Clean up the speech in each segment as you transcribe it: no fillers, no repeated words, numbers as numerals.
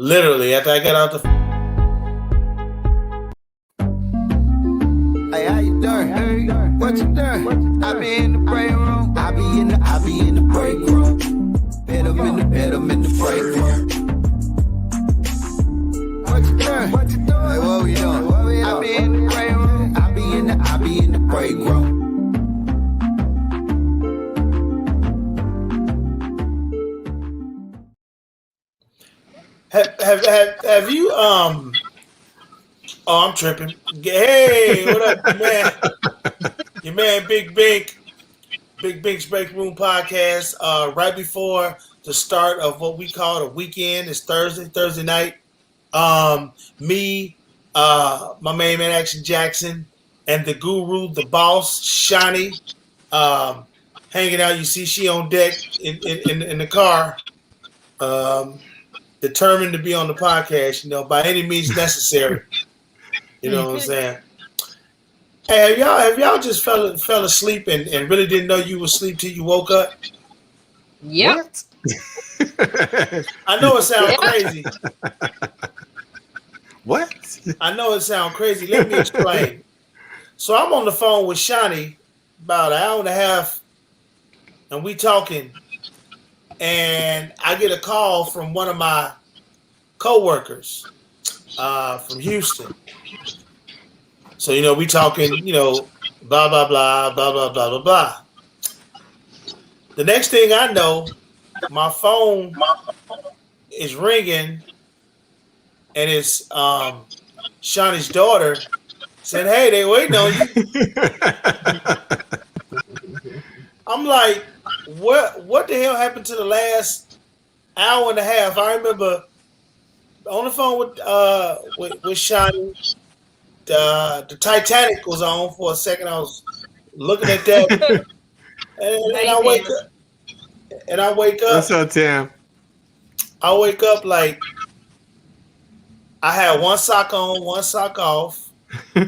Literally, after I got out the. Hey, how you doing? What you doing? I be in the break room. I be in the break room. Bet I'm in the break room. What you doing? Hey, what we doing? I be in the break room. I be in the break room. Have you Oh, I'm tripping. Hey, what up, man? Your man, Big Bink, Big Bink's Break Room Podcast. Right before the start of what we call the weekend, it's Thursday night. Me, my main man, Action Jackson, and the guru, the boss, Shani, hanging out. You see, she on deck in the car. Determined to be on the podcast, by any means necessary. You know what I'm saying? Hey, have y'all just fell asleep and really didn't know you were asleep till you woke up? Yep. What? I know it sounds crazy. What? I know it sounds crazy. Let me explain. So I'm on the phone with Shani about an hour and a half, and we talking, and I get a call from one of my co-workers from Houston. So, we talking, blah, blah, blah, blah, blah, blah, blah, blah. The next thing I know, my phone is ringing, and it's Shani's daughter saying, "Hey, they waiting on you." I'm like, what the hell happened to the last hour and a half? I remember on the phone with Shani. The Titanic was on for a second. I was looking at that, and I wake up. What's up, Tim? I wake up like I had one sock on, one sock off. I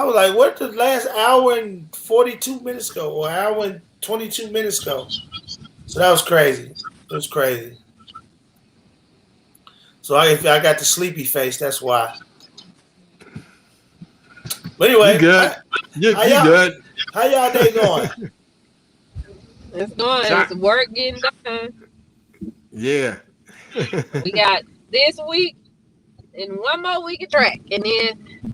was like, "What the last hour and 42 minutes ago, or hour and 22 minutes ago?" So that was crazy. It was crazy. So I got the sleepy face. That's why. But anyway, you good? You good? How y'all day going? It's going. It's work getting done. Yeah. We got this week and one more week of track, and then,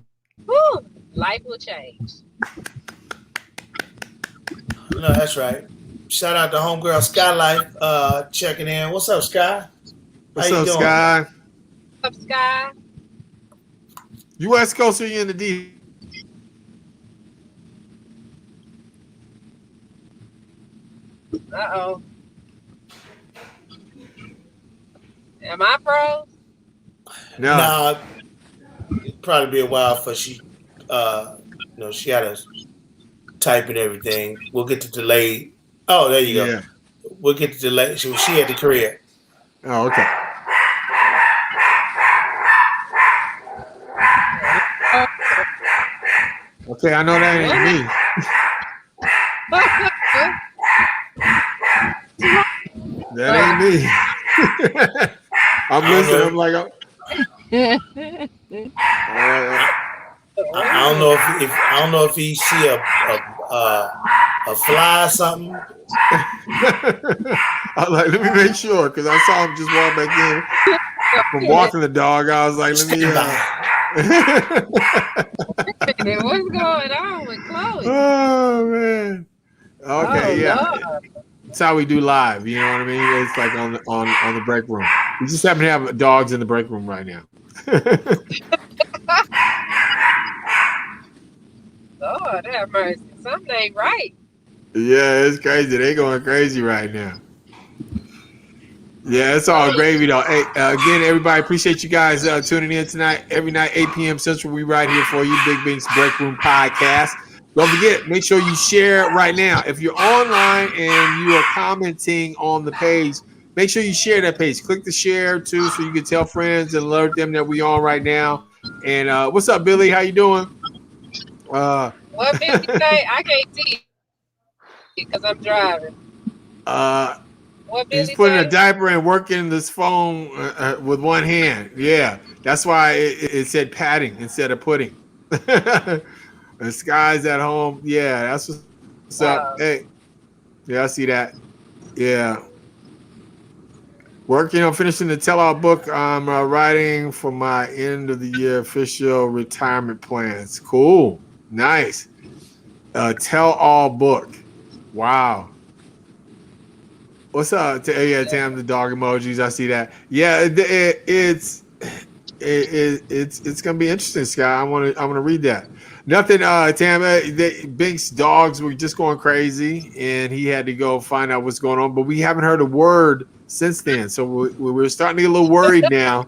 life will change. No, that's right. Shout out to homegirl Skylight checking in. What's up, Sky? What's up, Sky? What's up, Sky? You West Coast or you in the D? Uh-oh. Am I froze? No. Nah, it'd probably be a while for she she had to type and everything. We'll get the delay. Oh, there you go. We'll get the delay. She had the career. Oh, okay. Okay, I know that ain't me. That ain't me. I'm listening. I'm like, I don't know if he see a fly or something. I was like, let me make sure, because I saw him just walk back in from walking the dog. I was like, let me. What's going on with Chloe? Oh man. Okay, yeah. No. That's how we do live. You know what I mean? It's like on the break room. We just happen to have dogs in the break room right now. Lord have mercy. Something ain't right. Yeah, it's crazy. They going crazy right now. Yeah, it's all gravy though. Hey, again, everybody, appreciate you guys tuning in tonight. Every night, 8 p.m. Central, we right here for you, Big Bink's Break Room Podcast. Don't forget, make sure you share right now. If you're online and you are commenting on the page, make sure you share that page. Click the share too, so you can tell friends and alert them that we on right now. And what's up, Billy? How you doing? What Billy say? I can't see because I'm driving. What He's Billy putting a say? diaper and working this phone with one hand. Yeah, that's why it said patting instead of pudding. The Sky's at home. Yeah, that's what's up. Hey, yeah, I see that. Yeah. Working on finishing the tell-all book. I'm writing for my end of the year official retirement plans. Cool. Nice. Tell-all book. Wow. What's up? Yeah, Tam, the dog emojis. I see that. Yeah, it's gonna be interesting, Sky. I want to read that. Nothing, Tam. Bink's dogs were just going crazy, and he had to go find out what's going on. But we haven't heard a word since then, so we're starting to get a little worried now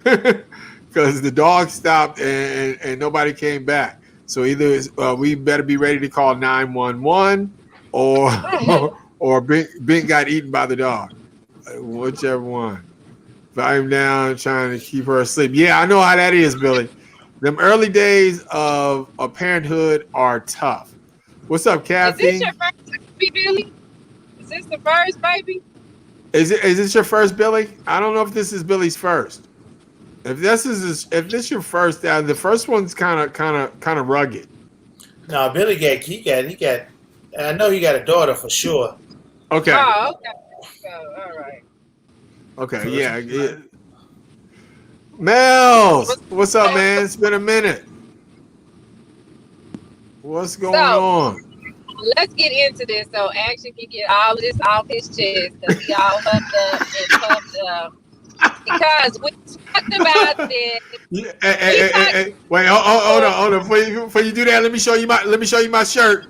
because the dog stopped and nobody came back. So either we better be ready to call 911 or or Bink got eaten by the dog. Whichever one. I'm down trying to keep her asleep. Yeah, I know how that is, Billy. Them early days of parenthood are tough. What's up, Kathy? Is this your first baby, Billy? Is this the first baby? Is this your first, Billy? I don't know if this is Billy's first. If this your first, the first one's kind of rugged. No, Billy he got. I know he got a daughter for sure. Okay. Oh, okay. So, all right. Okay. Yeah. Mels, what's up, man? It's been a minute. What's going on? Let's get into this so Action can get all of this off his chest because he all huffed up and puffed up. Because we talked about this. Hey. Wait, hold on. Before you do that, let me show you my shirt.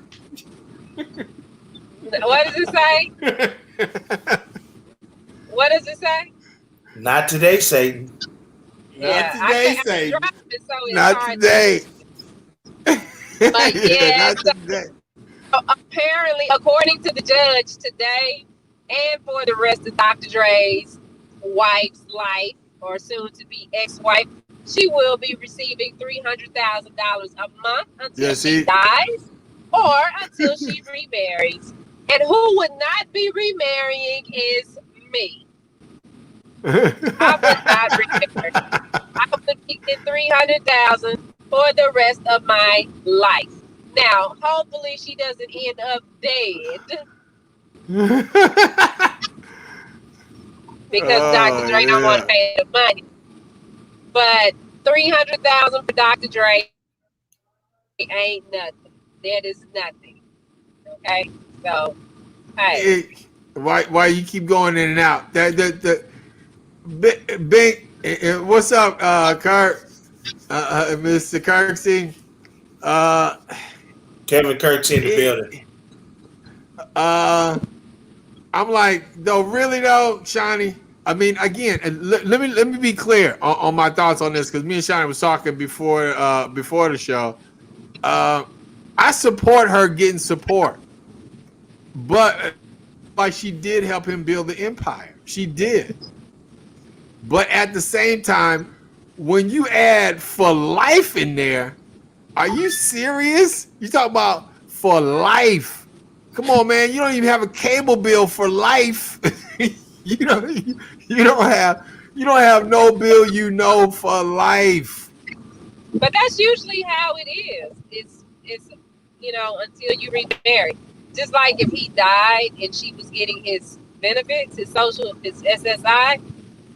What does it say? What does it say? Not today, Satan. Not today, Satan. Not hard today. But yeah, not today. Apparently, according to the judge today, and for the rest of Dr. Dre's wife's life, or soon to be ex-wife, she will be receiving $300,000 a month until she dies or until she remarries. And who would not be remarrying is me. I would not remarry. I would be getting $300,000 for the rest of my life. Now, hopefully, she doesn't end up dead. Because Dr. Dre don't want to pay the money. But $300,000 for Dr. Dre ain't nothing. That is nothing. Okay, so hey, why you keep going in and out? The Bink, what's up, Kurt? Mr. Kirksey. Kevin Kirk's in the building. I'm like, though, really though, Shani. I mean, again, let me be clear on my thoughts on this because me and Shani was talking before the show. I support her getting support, but like she did help him build the empire. She did, but at the same time, when you add for life in there, are you serious? You talk about for life. Come on, man. You don't even have a cable bill for life. you don't have no bill, for life. But that's usually how it is. It's until you remarry. Just like if he died and she was getting his benefits, his SSI,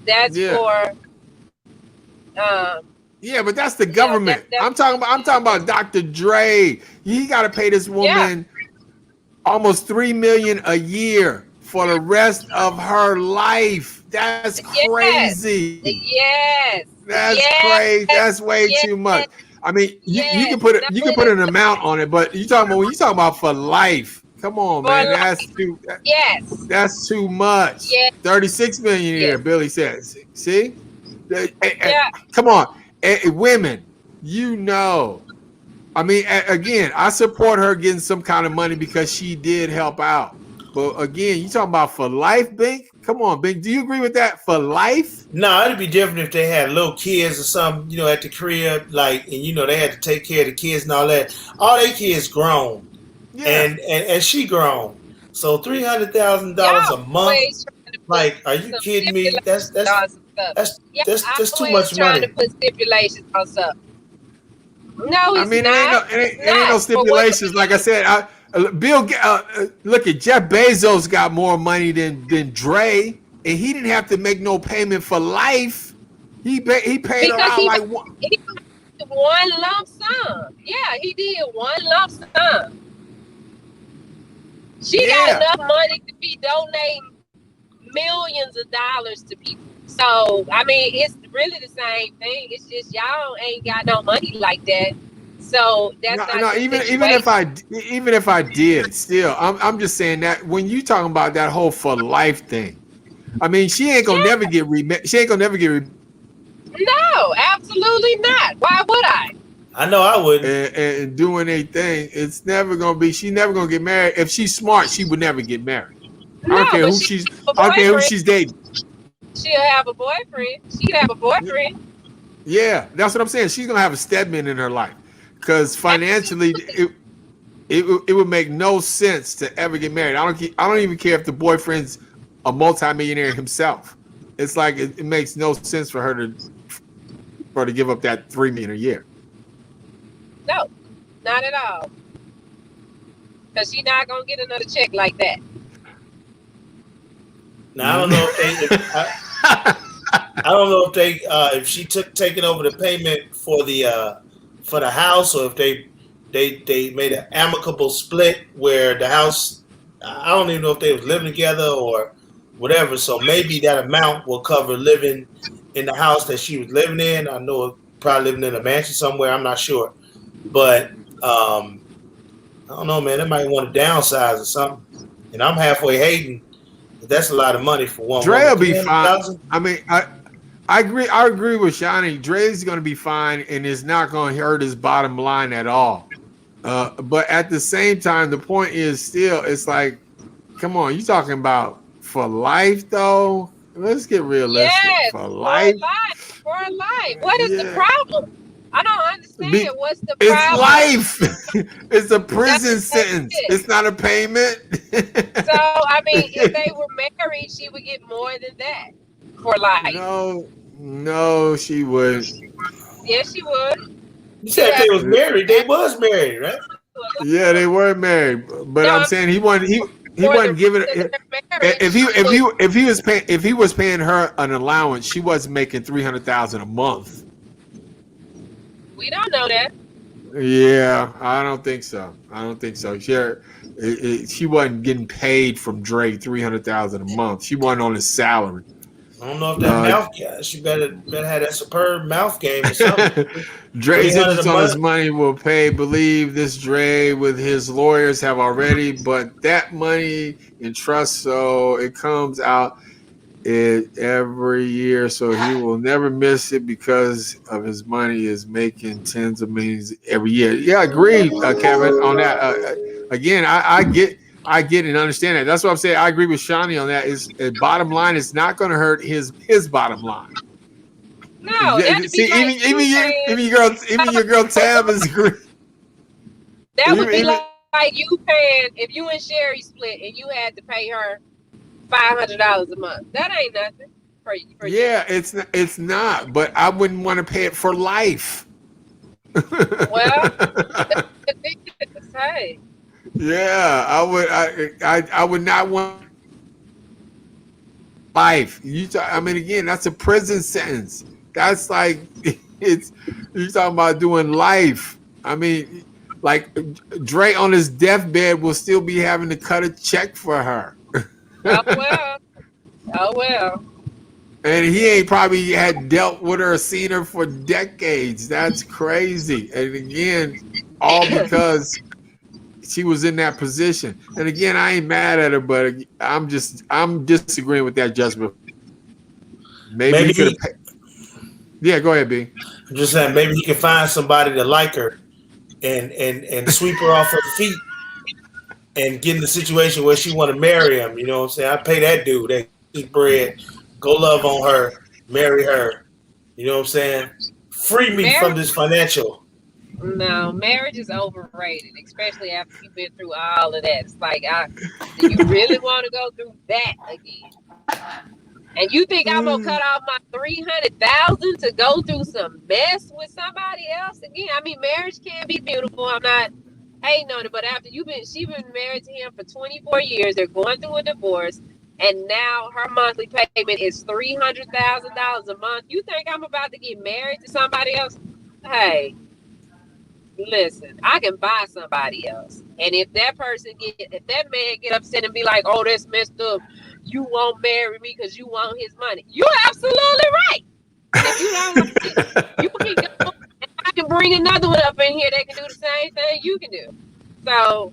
that's for yeah, but that's the government. I'm talking about Dr. Dre. He got to pay this woman almost $3 million a year for the rest of her life. That's crazy. Yes. That's crazy. That's way too much. I mean, you can put an amount on it, but when you talk about for life, come on, man. That's too much. Yes. 36 million a year, Billy says. See? Come on. Women, I mean, again, I support her getting some kind of money because she did help out. But again, you talking about for life, Bink? Come on, Bink. Do you agree with that? For life? No, it'd be different if they had little kids or something, at the crib, and they had to take care of the kids and all that. All their kids grown, and she grown. So $300,000 Y'all a month. always trying to put Like, are you some kidding me? That's stipulations that's on some stuff. that's Yeah, that's I just too always much trying to money. put stipulations on stuff. No, I it's mean, it ain't no, not. it ain't, It's it ain't no not. For what stipulations. Like I said, look at Jeff Bezos got more money than Dre, and he didn't have to make no payment for life. He paid her because out like one. he did one lump sum. Yeah, he did one lump sum. She got Yeah. enough money to be donating millions of dollars to people. So I mean, it's really the same thing. It's just y'all ain't got no money like that. So that's not No. the Even if I did, still, I'm just saying that when you talking about that whole for life thing, I mean, she ain't gonna never get remarried. She ain't gonna never get remarried. No, absolutely not. Why would I? I know I wouldn't. And doing a thing, it's never gonna be. She's never gonna get married. If she's smart, she would never get married. No, but I don't care who she's dating. She'll have a boyfriend. She'd have a boyfriend. Yeah, that's what I'm saying. She's gonna have a stepman in her life because financially, it would make no sense to ever get married. I don't even care if the boyfriend's a multimillionaire himself. It's like it makes no sense for her to give up that $3 million a year. No, not at all. Because she's not gonna get another check like that. Now I don't know if she took taking over the payment for the house, or if they made an amicable split where the house, I don't even know if they was living together or whatever. So maybe that amount will cover living in the house that she was living in. I know probably living in a mansion somewhere. I'm not sure, but I don't know, man. They might want to downsize or something. And I'm halfway hating. That's a lot of money for one. Dre will be fine. 300,000? I mean, I agree with Shani. Dre's going to be fine, and it's not going to hurt his bottom line at all. But at the same time, the point is still, it's like, come on, you talking about for life though? Let's get realistic. Yes, for life. For life. What is the problem? I don't understand. What's the It's problem? life. It's a prison sentence. It's not a payment. So I mean, if they were married, she would get more than that for life. No, she would. Yes, she would. You said they was married. They was married, right? Yeah, they were married. But I'm saying he wasn't giving it. If he was paying her an allowance, she wasn't making $300,000 a month. We don't know that. Yeah, I don't think so. She wasn't getting paid from Dre $300,000 a month. She wasn't on his salary. I don't know if that mouth. She better have that superb mouth game or something. Dre's interest on his money will pay. Believe this, Dre with his lawyers have already, but that money in trust, so it comes out every year, so he will never miss it because of his money is making tens of millions every year. Yeah, I agree, Kevin, on that. Again, I get and understand that. That's what I'm saying. I agree with Shani on that. Is bottom line, it's not going to hurt his bottom line. No, see, even your girl Tab is agree. That would be like you paying if you and Sherry split and you had to pay her $500 a month. That ain't nothing for you. Yeah, it's not. But I wouldn't want to pay it for life. Well, that's ridiculous. Hey. Yeah, I would not want life. I mean, again, that's a prison sentence. That's like you're talking about doing life. I mean, like Dre on his deathbed will still be having to cut a check for her. Oh well. And he ain't probably had dealt with her, seen her for decades. That's crazy. And again, all because she was in that position. And again, I ain't mad at her, but I'm disagreeing with that judgment. Maybe he could have. Yeah, go ahead, B. I'm just saying, maybe he can find somebody to like her and sweep her off her feet and get in the situation where she want to marry him. You know what I'm saying? I pay that dude that bread, go love on her, marry her. You know what I'm saying? Free me from this financial. No, marriage is overrated, especially after you've been through all of that. It's like, do you really want to go through that again? And you think I'm gonna cut off my 300,000 to go through some mess with somebody else again? I mean, marriage can be beautiful. I'm not hating on it, but after she been married to him for 24 years. They're going through a divorce, and now her monthly payment is $300,000 a month. You think I'm about to get married to somebody else? Hey, listen, I can buy somebody else. And if that man get upset and be like, "Oh, that's messed up. You won't marry me because you want his money." You're absolutely right. And if you don't like it, you can go. And I can bring another one up in here that can do the same thing you can do. So,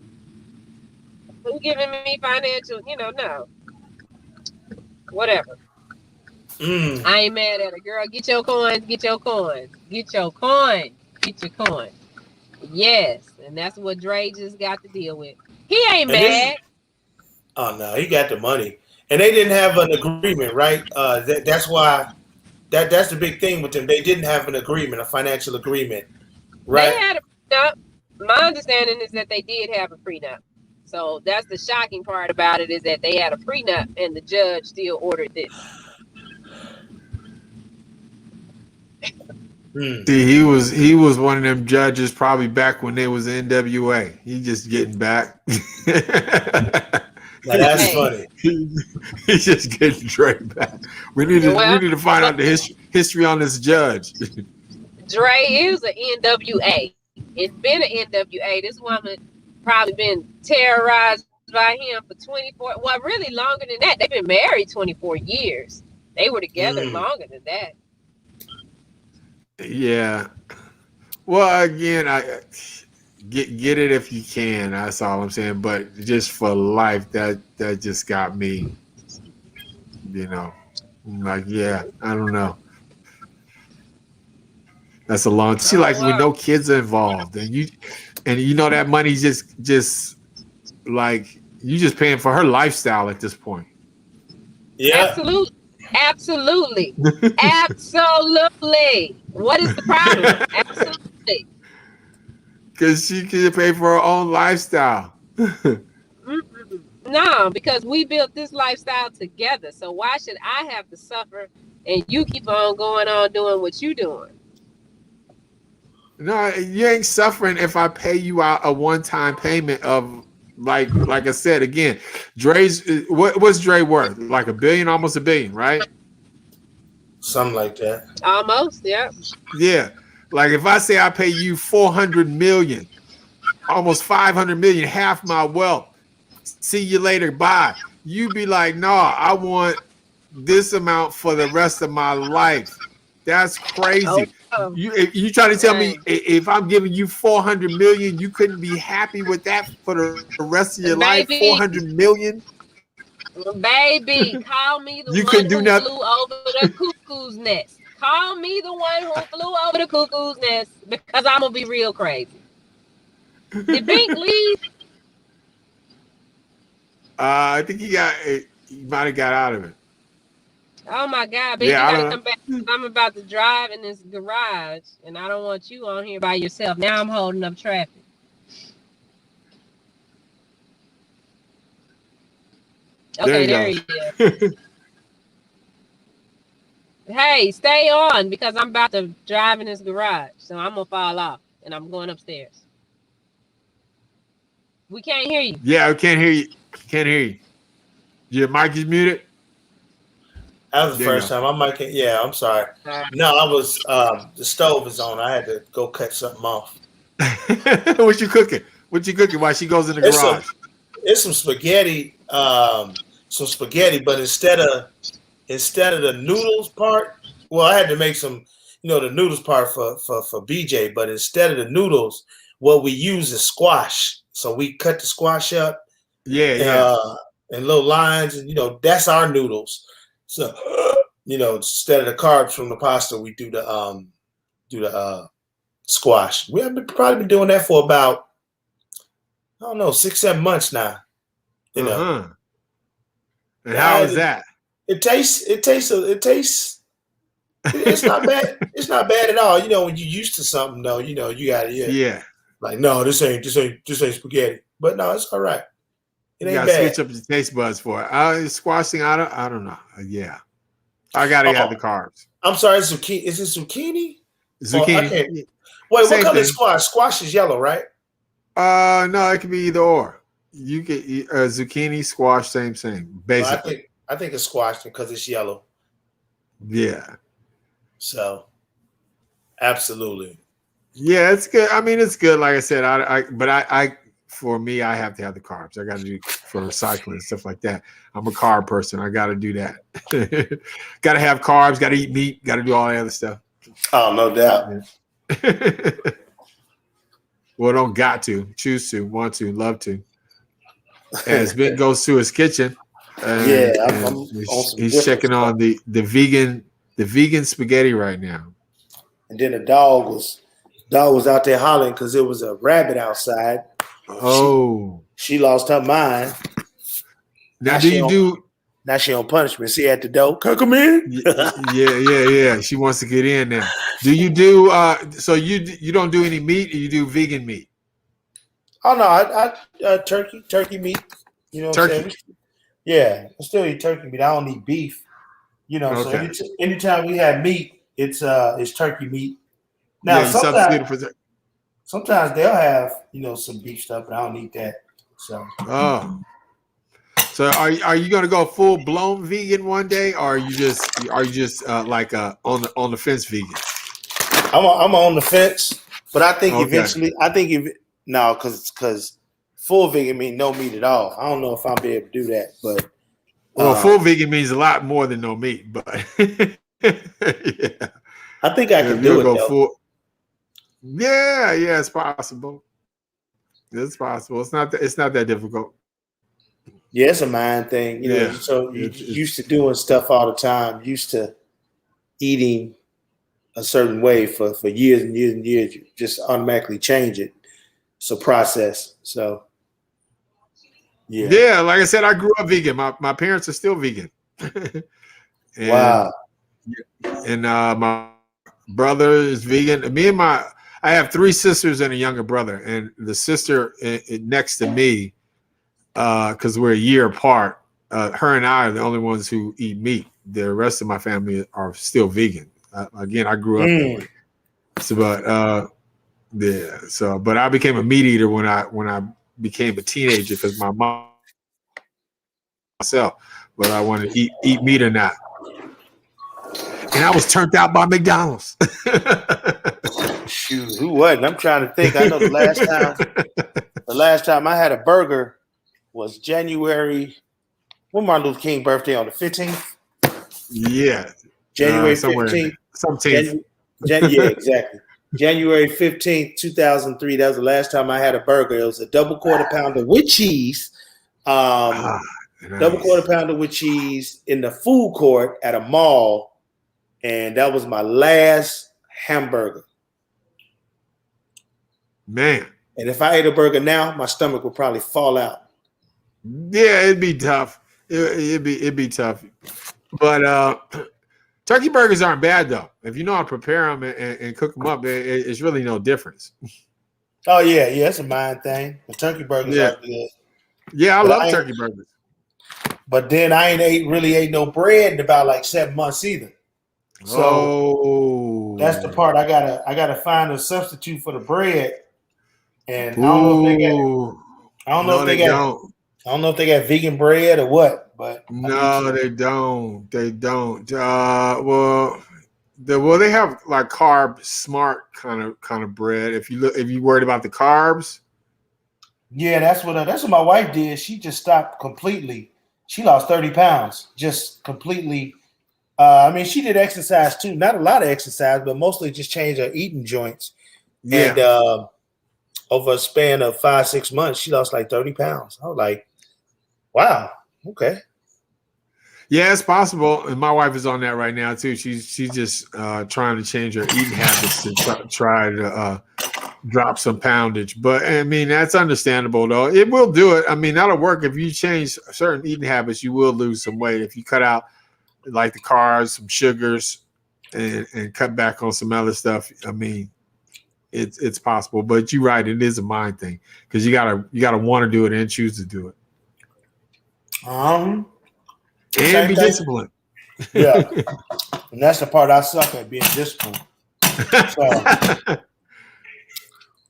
who giving me financial? No. Whatever. I ain't mad at her, girl. Get your coins. Get your coins. Get your coins. Get your coins. Yes, and that's what Dre just got to deal with. He ain't mad. Oh no, he got the money, and they didn't have an agreement, right? That's why that's the big thing with them. They didn't have an agreement, a financial agreement, right? They had a prenup. My understanding is that they did have a prenup. So that's the shocking part about it, is that they had a prenup and the judge still ordered this. See, he was one of them judges probably back when they was NWA. He just getting back. Now that's funny. He's just getting Dre back. We need to find out the history on this judge. Dre is an NWA. It's been an NWA. This woman probably been terrorized by him for 24. Well, really longer than that. They've been married 24 years. They were together longer than that. Yeah. Well, again, I get it if you can. That's all I'm saying. But just for life, that just got me. I'm like, yeah, I don't know. That's a long. See, like when no kids are involved, and you know that money's just like you just paying for her lifestyle at this point. Yeah. Absolutely. Absolutely. What is the problem? Absolutely. Because she can pay for her own lifestyle. No, because we built this lifestyle together. So why should I have to suffer and you keep on going on doing what you doing? No, you ain't suffering if I pay you out a one-time payment of like I said again. What's Dre worth? Like $1 billion, almost $1 billion, right? Something like that. Almost, yeah. Yeah. Like if I say I pay you $400 million, almost $500 million, half my wealth. See you later, bye. You be like, no, I want this amount for the rest of my life. That's crazy. Oh. You trying to tell me if I'm giving you $400 million, you couldn't be happy with that for the rest of your life? $400 million? Baby, call me the you one who flew over the cuckoo's nest. Call me the one who flew over the cuckoo's nest, because I'm gonna be real crazy. Did Bink leave? I think he might have got out of it. Oh my God, Bink, you gotta come back. I'm about to drive in this garage, and I don't want you on here by yourself. Now I'm holding up traffic. Okay, there he is. Hey, stay on, because I'm about to drive in this garage, so I'm gonna fall off, and I'm going upstairs. We can't hear you. Yeah, I can't hear you. Can't hear you. Your mic is muted. That was the first time. I might. Yeah, I'm sorry. No, I was. The stove is on. I had to go cut something off. What you cooking? What you cooking while she goes in the garage? It's some spaghetti. But instead of the noodles part, well, I had to make some, the noodles part for BJ. But instead of the noodles, what we use is squash. So we cut the squash up, in little lines, and that's our noodles. So instead of the carbs from the pasta, we do the squash. We have probably been doing that for about, I don't know, 6-7 months now. And how is that? It tastes It's not bad. It's not bad at all. When you're used to something, though, you got to Yeah. like, no, this ain't spaghetti. But no, it's all right. It You ain't gotta bad. switch up the taste buds for it. Squash thing, I don't know. Yeah. I gotta have the carbs. I'm sorry, zucchini. Is it zucchini? Zucchini. I can't. Wait, what Same color thing. is squash? Squash is yellow, right? No, it can be either or. You get zucchini, squash, same. Basically. Well, I think it's squash because it's yellow. Yeah. So, absolutely. Yeah, it's good. I mean, it's good. Like I said, I for me, I have to have the carbs. I got to do for cycling and stuff like that. I'm a carb person. I got to do that. Got to have carbs. Got to eat meat. Got to do all the other stuff. Oh, no doubt. Yeah. Well, don't got to, choose to, want to, love to. As Bink goes to his kitchen, he's checking on the vegan spaghetti right now. And then the dog was out there hollering because there was a rabbit outside. Oh, she lost her mind. Now she on punishment. See at the door. Come in. Yeah. She wants to get in now. Do you do so you don't do any meat, or you do vegan meat? Oh no, I turkey meat. You know what I'm saying? Yeah, I still eat turkey meat. I don't eat beef. Okay. So anytime we have meat, it's turkey meat. Now sometimes they'll have some beef stuff, but I don't eat that. So So are you gonna go full blown vegan one day, or are you just like on the fence vegan? I'm on the fence, but I think eventually because full vegan means no meat at all. I don't know if I'll be able to do that, but full vegan means a lot more than no meat. But yeah, I think I can do it. Go full. Yeah, it's possible. It's possible. It's not that difficult. Yeah, it's a mind thing. So you're used to doing stuff all the time, used to eating a certain way for years and years and years. You just automatically change it. It's a process. So, yeah. Yeah, like I said, I grew up vegan. My parents are still vegan. Wow. And my brother is vegan. I have 3 sisters and a younger brother. And the sister next to me, because we're a year apart, her and I are the only ones who eat meat. The rest of my family are still vegan. Again, I grew up that way. But I became a meat eater when I became a teenager because my mom myself, whether I wanted to eat meat or not. And I was turned out by McDonald's. Shoot, who wasn't? I'm trying to think. I know the last time I had a burger was January. When Martin Luther King birthday on the 15th? Yeah. January 15th. 17th. Yeah, exactly. January 15th, 2003. That was the last time I had a burger. It was a double quarter pounder with cheese. Nice. Double quarter pounder with cheese in the food court at a mall. And that was my last hamburger. Man. And if I ate a burger now, my stomach would probably fall out. Yeah, it'd be tough. It'd be tough. But turkey burgers aren't bad though. If you know how to prepare them and cook them up, it's really no difference. Oh yeah, it's a mind thing. The turkey burgers are good. Yeah, I love turkey burgers. But then I ain't really ate no bread in about like 7 months either. So that's the part I gotta find a substitute for the bread. And I don't know if they got vegan bread or what, but no, they don't. They don't. Well, they have like carb smart kind of bread. If you worried about the carbs, yeah, that's what my wife did. She just stopped completely. She lost 30 pounds, just completely. I mean, she did exercise too, not a lot of exercise, but mostly just changed her eating joints. Yeah. And over a span of 5-6 months, she lost like 30 pounds. I was like, wow, okay. Yeah, it's possible. And my wife is on that right now too. She's just trying to change her eating habits to try to drop some poundage. But I mean, that's understandable though. It will do it. I mean, that'll work. If you change certain eating habits, you will lose some weight. If you cut out like the carbs, some sugars, and cut back on some other stuff, I mean, it's possible. But you're right, it is a mind thing because you gotta want to do it and choose to do it. And be disciplined. Yeah, and that's the part I suck at, being disciplined. So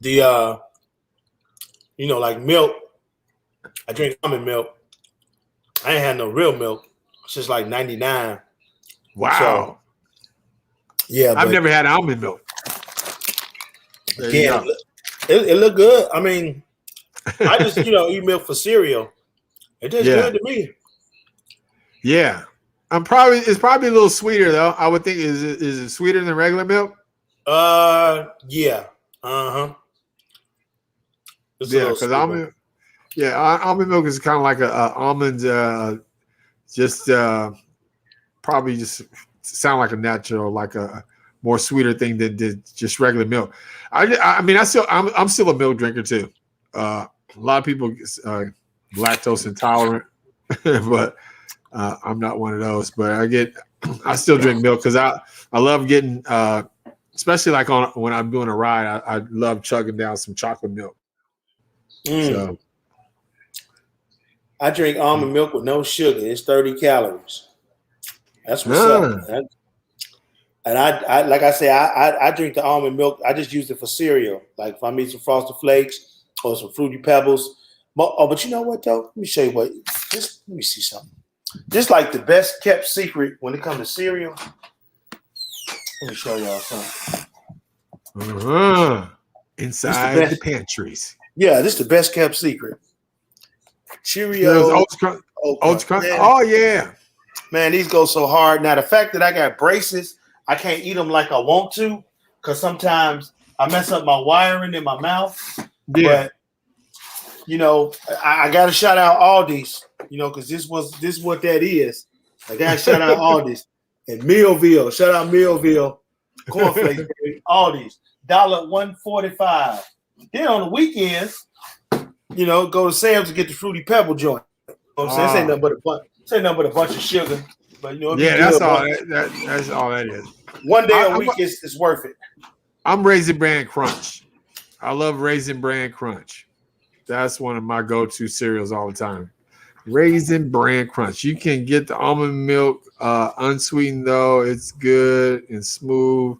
the like milk, I drink almond milk. I ain't had no real milk since like 99. Wow. So, yeah, I've never had almond milk. Again, it looked good. I mean, I just eat milk for cereal. It tastes good to me. Yeah, it's probably a little sweeter though. I would think is it sweeter than regular milk? Yeah. Uh-huh. Yeah, because almond milk is kind of like a almond. Probably just sound like a natural, like a more sweeter thing than just regular milk. I mean, I'm still a milk drinker too. A lot of people lactose intolerant, but I'm not one of those. But I still drink milk because I love getting, especially like when I'm doing a ride, I love chugging down some chocolate milk. So I drink almond milk with no sugar. It's 30 calories. That's what's up. And I like I say, I drink the almond milk. I just use it for cereal. Like if I eat some Frosted Flakes or some Fruity Pebbles. But you know what though? Let me show you what. Let me see something. Just like the best kept secret when it comes to cereal. Let me show y'all something. Inside the pantries. Yeah, this is the best kept secret. Cheerios. Oats Crunch. Oh yeah. Man, these go so hard. Now the fact that I got braces, I can't eat them like I want to because sometimes I mess up my wiring in my mouth. Yeah. But I got to shout out Aldi's, because this is what that is. I got to shout out Aldi's and Millville. Shout out Millville. Cornflakes, Aldi's. $1.45. Then on the weekends, go to Sam's to get the Fruity Pebble joint. You know what I'm saying? This ain't nothing but a bunch of sugar. But that's all. That's all that is. One day a week is worth it. I'm Raisin Bran Crunch. I love Raisin Bran Crunch. That's one of my go-to cereals all the time. Raisin Bran Crunch. You can get the almond milk unsweetened though. It's good and smooth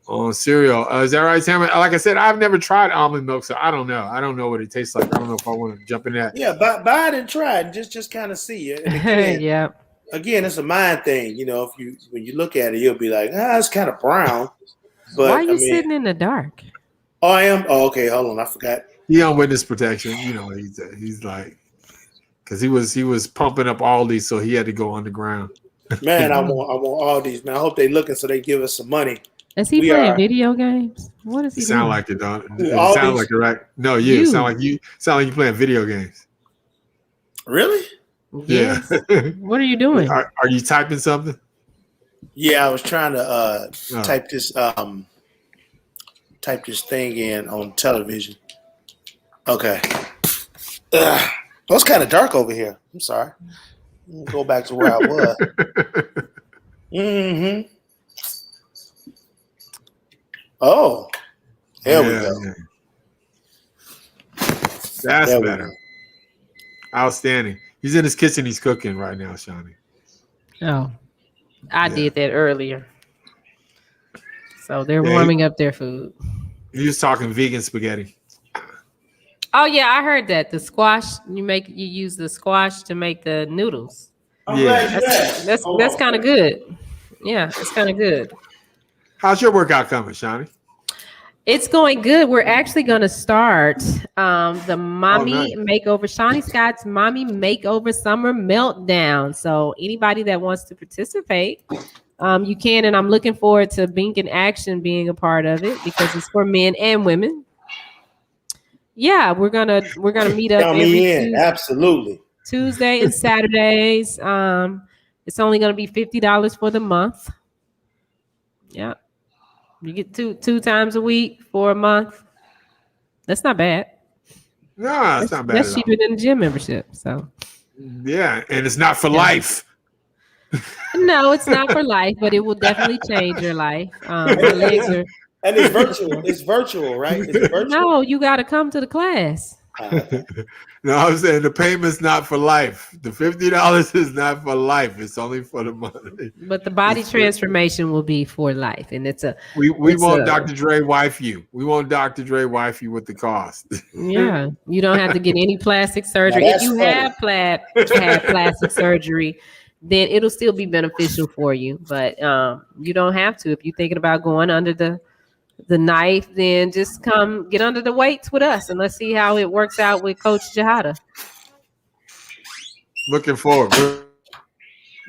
on cereal. Is that right, Sam? Like I said, I've never tried almond milk, so I don't know. I don't know what it tastes like. I don't know if I want to jump in that. Yeah, buy it and try it and just kind of see it. Again, yeah. Again, it's a mind thing. When you look at it, you'll be like, it's kind of brown. But why are you sitting in the dark? Oh, I am. Oh, okay. Hold on, I forgot. He on witness protection. He's like, because he was pumping up all these, so he had to go underground. Man, I want all these. Man, I hope they looking so they give us some money. Is he playing video games? What is he sound doing? like it, don't it? Sound like it, right? No, you sound like you playing video games. Really? Yes. Yeah. What are you doing? Are you typing something? Yeah, I was trying to type this thing in on television. Okay. It's kind of dark over here. I'm sorry. Go back to where I was. Mm-hmm. Oh, there we go. Yeah. That's better. Outstanding. He's in his kitchen. He's cooking right now, Shawnee. Oh, I did that earlier. So they're warming up their food. He was talking vegan spaghetti. Oh yeah, I heard that. The squash, you use the squash to make the noodles. Yeah. That's kind of good. Yeah, it's kind of good. How's your workout coming, Shawnee? It's going good. We're actually going to start the Mommy Makeover, Shawnee Scott's Mommy Makeover Summer Meltdown. So anybody that wants to participate, you can. And I'm looking forward to Bink in Action being a part of it because it's for men and women. Yeah, we're gonna meet up every Tuesday, absolutely Tuesday and Saturdays. It's only gonna be $50 for the month. Yeah. You get two times a week for a month. That's not bad. No, it's not bad. That's cheaper than the gym membership. So yeah, and it's not for life. No, it's not for life, but it will definitely change your life. My And, and legs it's are. and it's virtual. It's virtual, right? Is it virtual? No, you got to come to the class. Okay. No, I'm saying the payment's not for life. The $50 is not for life. It's only for the money. But the body It's- transformation will be for life, and it's a. We It's want a. Dr. Dre wife you. We want Dr. Dre wife you with the cost. Yeah, you don't have to get any plastic surgery. Now If that's you funny. have had plastic surgery, then it'll still be beneficial for you. But you don't have to. If you're thinking about going under the knife, then just come get under the weights with us, and let's see how it works out with Coach Jahada. Looking forward.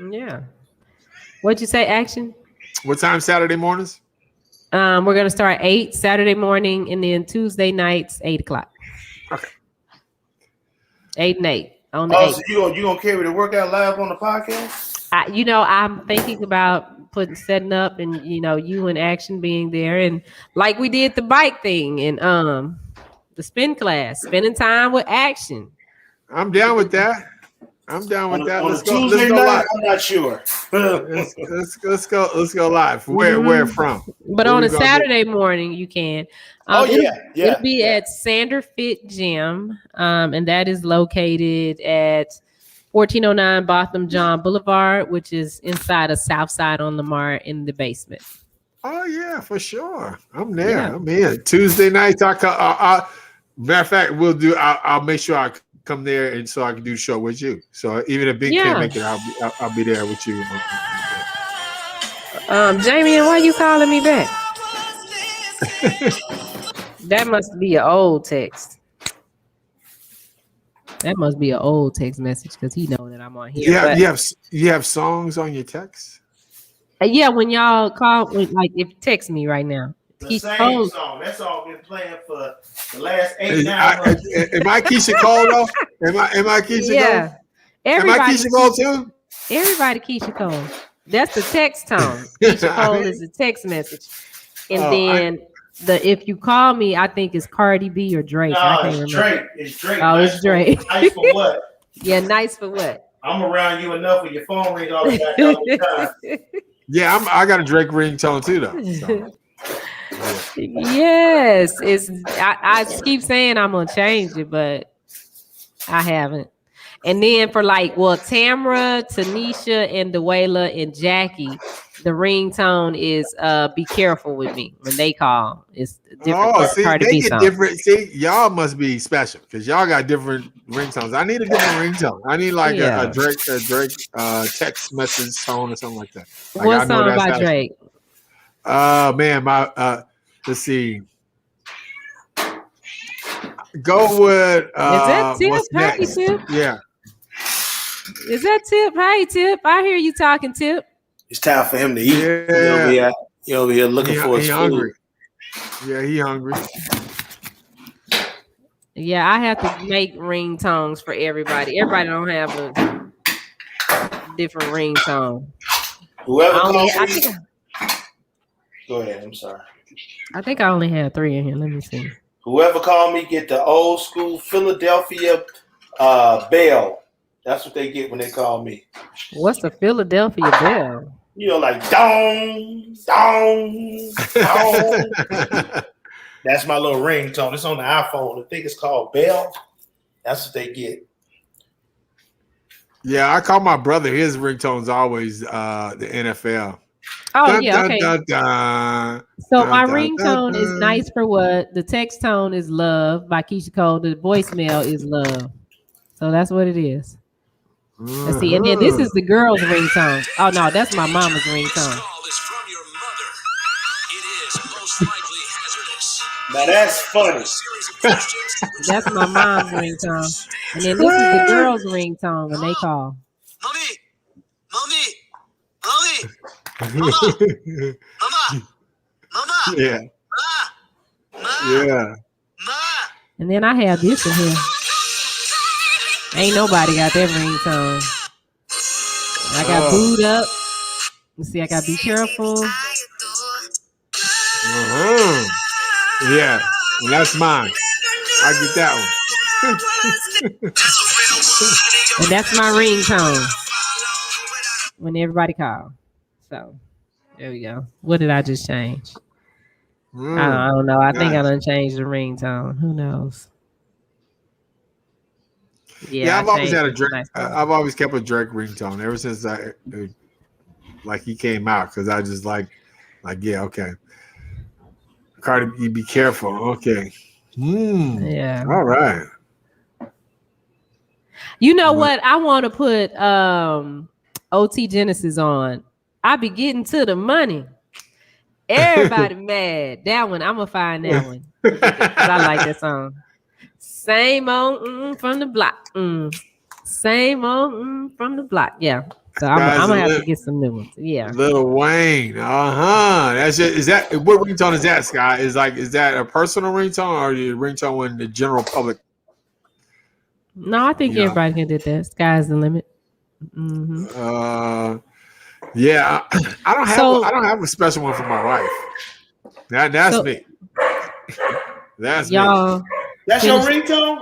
Yeah. What'd you say? Action. What time Saturday mornings? We're gonna start 8 Saturday morning, and then Tuesday nights 8 o'clock. Okay. 8 and 8 on the Oh, 8th. so you gonna carry the workout live on the podcast? I'm thinking about setting up, and you and Action being there, and like we did the bike thing, and the spin class, spending time with Action. I'm down with that. I'm down with that. On Let's a go. Tuesday Let's go night, live. I'm not sure. Let's go live. Where from? But Where on we a gonna Saturday morning, you can. It'll be at Sander Fit Gym, and that is located at 1409 Botham John Boulevard, which is inside of Southside on Lamar in the basement. Oh yeah, for sure. I'm there. Yeah. I'm in. Tuesday nights. Matter of fact, I'll make sure I come there, and so I can do a show with you. So even if Bink can't make it, I'll be there with you. Jamie, why you calling me back? That must be an old text. That must be an old text message because he know that I'm on here. You have songs on your text? Yeah, when y'all call, like if you text me right now. The same song. That's all been playing for the last 8-9 months. Am I Keisha Cole though? Am I Keisha Cole? Am I Keisha Cole too? Everybody Keisha Cole. That's the text tone. Keisha Cole is a text message. And then if you call me, I think it's Cardi B or Drake. No, I can't it's remember. Drake. It's Drake. Oh, it's Drake. Nice for what? Yeah, nice for what? I'm around you enough with your phone ring all the time. Yeah, I got a Drake ringtone too though. So. Yes, I keep saying I'm gonna change it, but I haven't. And then for Tamra, Tanisha, and Dewayla and Jackie, the ringtone is "Be careful with me" when they call. It's different. Oh, see, Cardi they B get song. different. See, y'all must be special because y'all got different ringtones. I need a different ringtone. I need like a Drake text message tone or something like that. Like, what song by Drake? Man, let's see. Go with Is that Tip? what's Hey, next? Tip. Yeah. Is that Tip? Hey, Tip. I hear you talking, Tip. It's time for him to eat. Yeah. He over here looking for his hungry. food. Yeah, he hungry. Yeah, I have to make ringtones for everybody. Everybody don't have a different ringtone. Whoever calls me. Go ahead. I'm sorry. I think I only had 3 in here. Let me see. Whoever called me get the old school Philadelphia bell. That's what they get when they call me. What's the Philadelphia bell? You know, like dong, dong, dong. That's my little ringtone. It's on the iPhone. I think it's called Bell. That's what they get. Yeah, I call my brother. His ringtone's always the NFL. Oh, Dun, yeah, dun, okay. dun, dun, So dun, my dun, ringtone dun, is dun. Nice for What. The text tone is Love by Keisha Cole. The voicemail is Love. So that's what it is. Let's see. And then this is the girl's ringtone. Oh, no, that's my mama's ringtone. Now that's funny. That's my mom's ringtone. And then this is the girl's ringtone when they call. Yeah. Yeah. And then I have this in here. Ain't nobody got that ringtone. I got Booed Up. Let's see, I got Be Careful. Yeah. And that's mine. I get that one. And that's my ringtone. when everybody called. So there we go. What did I just change? I don't know. I think I Nice. done changed the ringtone. Who knows? Yeah, I I've always changed had a it to Drake. nice. I've always kept a Drake ringtone ever since like he came out because I just yeah, okay. Cardi B, be careful. Okay. Yeah. All right. You know what? I want to put OT Genesis on. I be getting to the money. Everybody mad. That one, I'm gonna find that one. 'Cause I like that song. Same old from the block. Same old from the block. Yeah. So I'm Guys, gonna have to get some new ones. Yeah. Lil Wayne. That's it. Is that what ringtone is that, Scott? Is that a personal ringtone or the ringtone when the general public? No, I think everybody can do that. Sky's the limit. Yeah. I don't have a special one for my wife. That's me. That's y'all. me. That's your ringtone?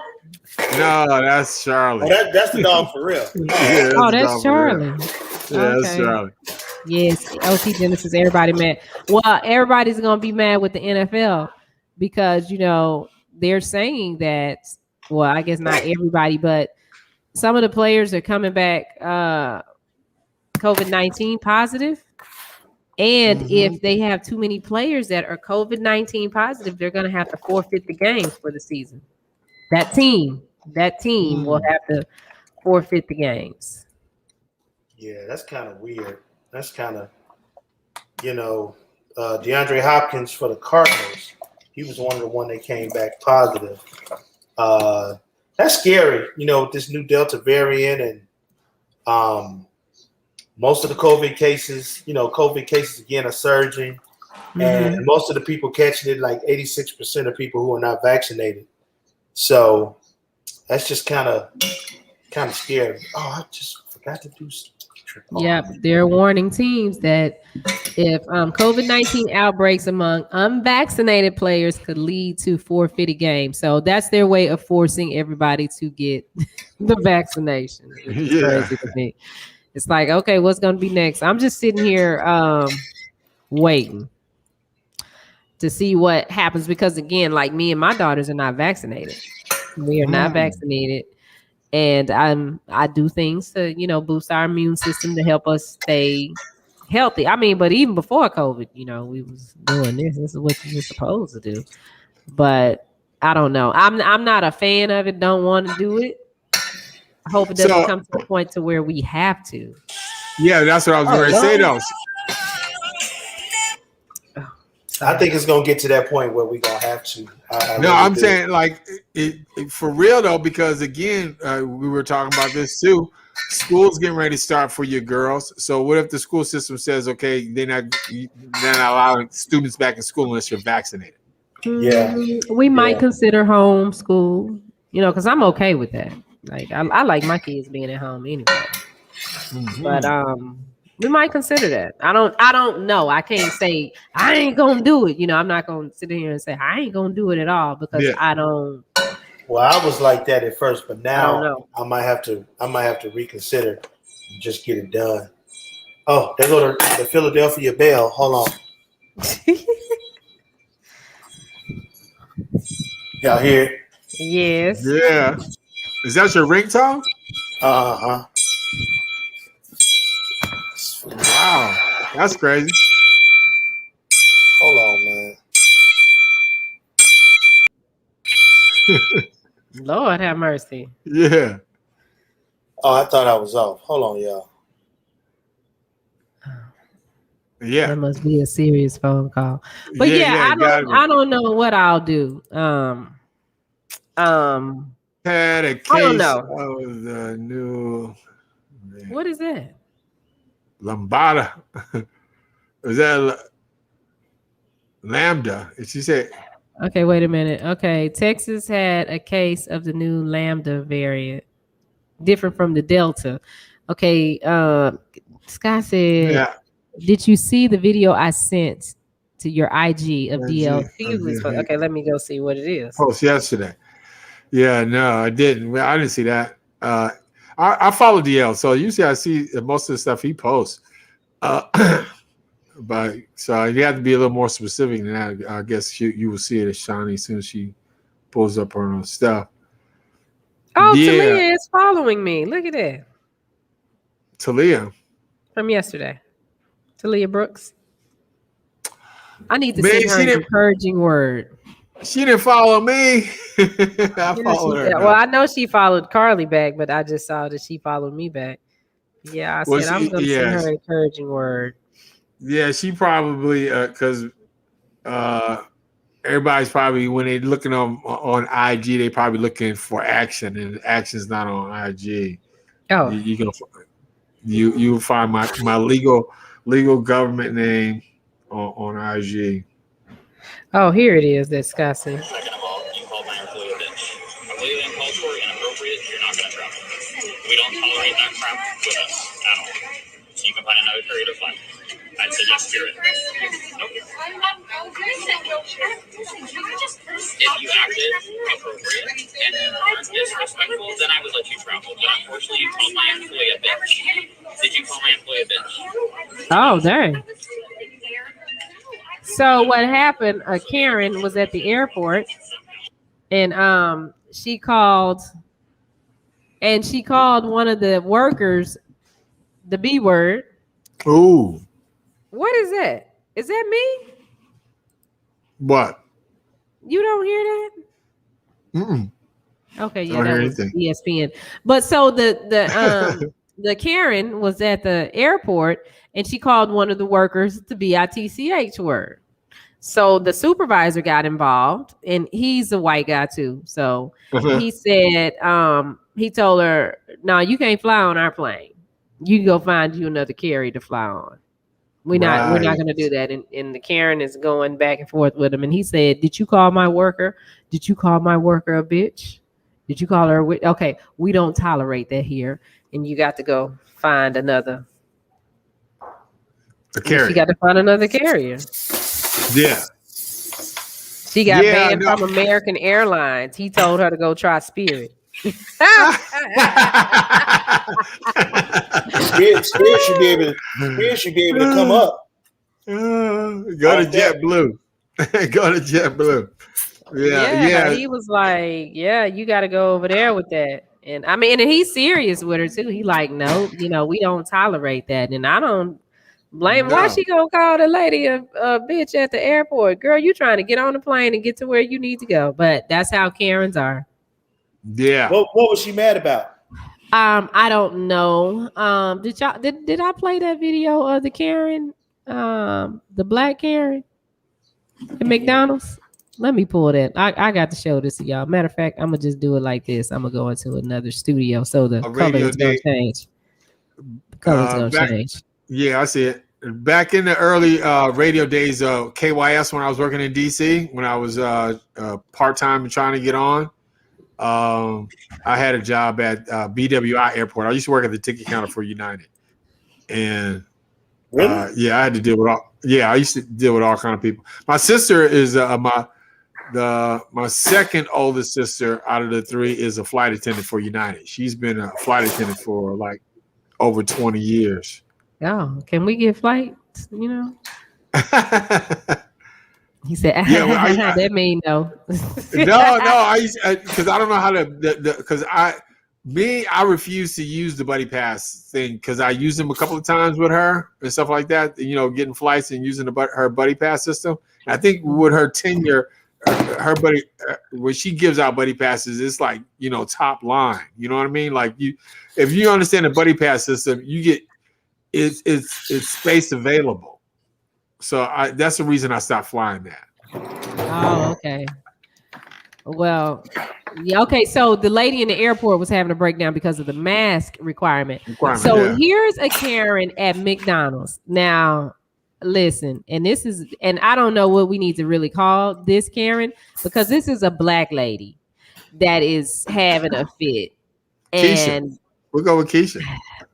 No, that's Charlie. Oh, that's the dog for real. Yeah, That's Charlie. Yeah, that's Charlie. Yes, OT Genesis. Everybody mad. Well, everybody's gonna be mad with the NFL because they're saying that. Well, I guess not everybody, but some of the players are coming back COVID-19 positive. And if they have too many players that are COVID-19 positive, they're going to have to forfeit the games for the season. That team will have to forfeit the games. Yeah, that's kind of weird. That's kind of, DeAndre Hopkins for the Cardinals. He was one of the one that came back positive. That's scary, with this new Delta variant and most of the COVID cases again are surging, and most of the people catching it, like 86% of people who are not vaccinated. So that's just kind of scary. Oh, I just forgot to do something. Yep, they're warning teams that if COVID-19 outbreaks among unvaccinated players could lead to forfeited games. So that's their way of forcing everybody to get the vaccination. Which is crazy to me. It's like, okay, what's going to be next? I'm just sitting here waiting to see what happens because, again, like me and my daughters are not vaccinated. We are not vaccinated. And I do things to, boost our immune system to help us stay healthy. I mean, but even before COVID, we was doing this. This is what you're supposed to do. But I don't know. I'm not a fan of it. Don't want to do it. I hope it doesn't come to a point to where we have to. Yeah, that's what I was going to say, though. I think it's going to get to that point where we're going to have to. I'm saying, like, for real, though, because, again, we were talking about this, too. School's getting ready to start for your girls. So what if the school system says, okay, they're not allowing students back in school unless you're vaccinated? Yeah. We might consider homeschool, because I'm okay with that. Like I like my kids being at home anyway. But we might consider that. I don't know. I can't say I ain't gonna do it. I'm not gonna sit here and say I ain't gonna do it at all because I don't. Well, I was like that at first, but now I might have to reconsider and just get it done. Oh, there go the Philadelphia bell. Hold on. Y'all hear it? Yes. Yeah. Is that your ringtone? Uh-huh. Wow. That's crazy. Hold on, man. Lord have mercy. Yeah. Oh, I thought I was off. Hold on, y'all. Yeah. That must be a serious phone call. But I don't know what I'll do. Had a case of the new. What is that? Lambda. Is that Lambda? She said. Okay, wait a minute. Okay, Texas had a case of the new Lambda variant, different from the Delta. Okay, Scott said, did you see the video I sent to your IG of DL? Okay, let me go see what it is. Post yesterday. Yeah, no, I didn't. I didn't see that. I follow DL, so usually I see most of the stuff he posts. But so you have to be a little more specific than that. I guess you will see it as Shawnee as soon as she pulls up her own stuff. Oh, yeah. Talia is following me. Look at that. Talia. From yesterday. Talia Brooks. I need to send her an encouraging word. She didn't follow me. I followed her. Well, I know she followed Carly back, but I just saw that she followed me back. Yeah, I'm going to send her an encouraging word. Yeah, she probably because everybody's probably when they're looking on IG, they probably looking for action, and action's not on IG. Oh, you'll find my legal government name on IG. Oh, here it is. That's Scotty. Second of all, you called my employee a bitch. Completely uncalled for, inappropriate. You're not going to travel. We don't tolerate that crap with us at all. So you can find another career to fund. I'd suggest Spirit. Nope. If you acted appropriate and disrespectful, then I would let you travel. But unfortunately, you called my employee a bitch. Did you call my employee a bitch? Oh, dang. So what happened? Karen was at the airport, and she called one of the workers the B word. Ooh. What is that? Is that me? What? You don't hear that? Mm-mm. Okay, yeah, that was ESPN. But so the the Karen was at the airport and she called one of the workers the BITCH word. So the supervisor got involved, and he's a white guy too. So he said, he told her, "No, you can't fly on our plane. You can go find you another carrier to fly on. We're not going to do that." And the Karen is going back and forth with him. And he said, "Did you call my worker? Did you call my worker a bitch? Did you call her a witch? Okay, we don't tolerate that here. And you got to go find another carrier. She got to find another carrier." Yeah. She got banned from American Airlines. He told her to go try Spirit. Spirit should be able to come up. Go to JetBlue. Go to JetBlue. Yeah. He was like, "Yeah, you got to go over there with that." And I mean, and he's serious with her too. He like, "No, we don't tolerate that." And I don't blame. Why she gonna call the lady a bitch at the airport? Girl, you trying to get on the plane and get to where you need to go. But that's how Karens are. Yeah. What was she mad about? I don't know. Did I play that video of the Karen, the black Karen at McDonald's? Let me pull that. I got to show this to y'all. Matter of fact, I'm gonna just do it like this. I'm gonna go into another studio so the color is gonna change. The color is gonna change. Yeah, I see it. Back in the early radio days of KYS, when I was working in DC, when I was part-time and trying to get on, I had a job at BWI Airport. I used to work at the ticket counter for United. And I had to deal with all. Yeah, I used to deal with all kind of people. My sister is my second oldest sister out of the three is a flight attendant for United. She's been a flight attendant for like over 20 years. Oh, can we get flights? He said, that mean no. No, I used because I don't know how to because I refuse to use the buddy pass thing because I used them a couple of times with her and stuff like that. Getting flights and using her buddy pass system. And I think with her tenure, her buddy when she gives out buddy passes, it's like top line. You know what I mean? Like if you understand the buddy pass system, you get it's space available. So that's the reason I stopped flying that. Oh, okay. Well, yeah, okay. So the lady in the airport was having a breakdown because of the mask requirement. Here's a Karen at McDonald's. Now, listen, and I don't know what we need to really call this Karen because this is a black lady that is having a fit. And Keisha. We'll go with Keisha.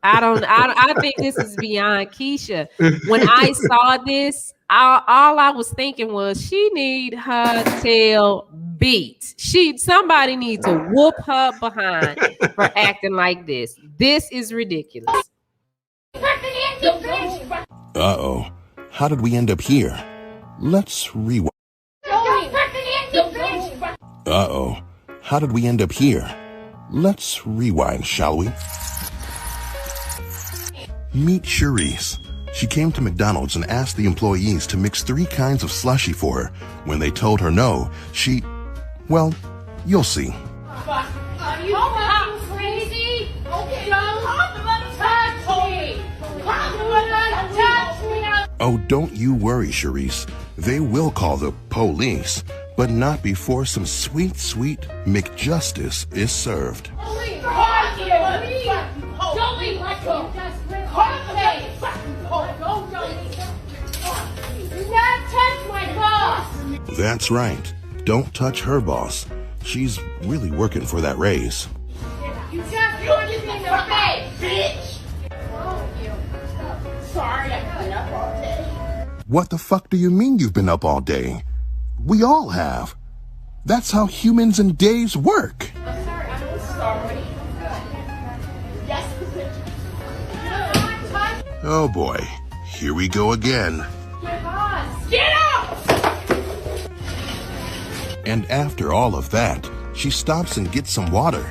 I think this is beyond Keisha. When I saw this, all I was thinking was she need her tail beat. Somebody need to whoop her behind for acting like this. This is ridiculous. Uh-oh. How did we end up here? Let's rewind. Uh-oh. How did we end up here? Let's rewind, shall we? Meet Cherise. She came to McDonald's and asked the employees to mix 3 kinds of slushie for her. When they told her no, well, you'll see. Are you crazy? Okay, don't touch me. Touch me. Oh, don't you worry, Cherise. They will call the police, but not before some sweet, sweet McJustice is served. That's right. Don't touch her boss. She's really working for that raise. You just punched me in the face, bitch! Sorry, I've been up all day. What the fuck do you mean you've been up all day? We all have. That's how humans and days work. I'm sorry, I'm sorry. Yes, Oh boy, here we go again. get up! And after all of that, she stops and gets some water.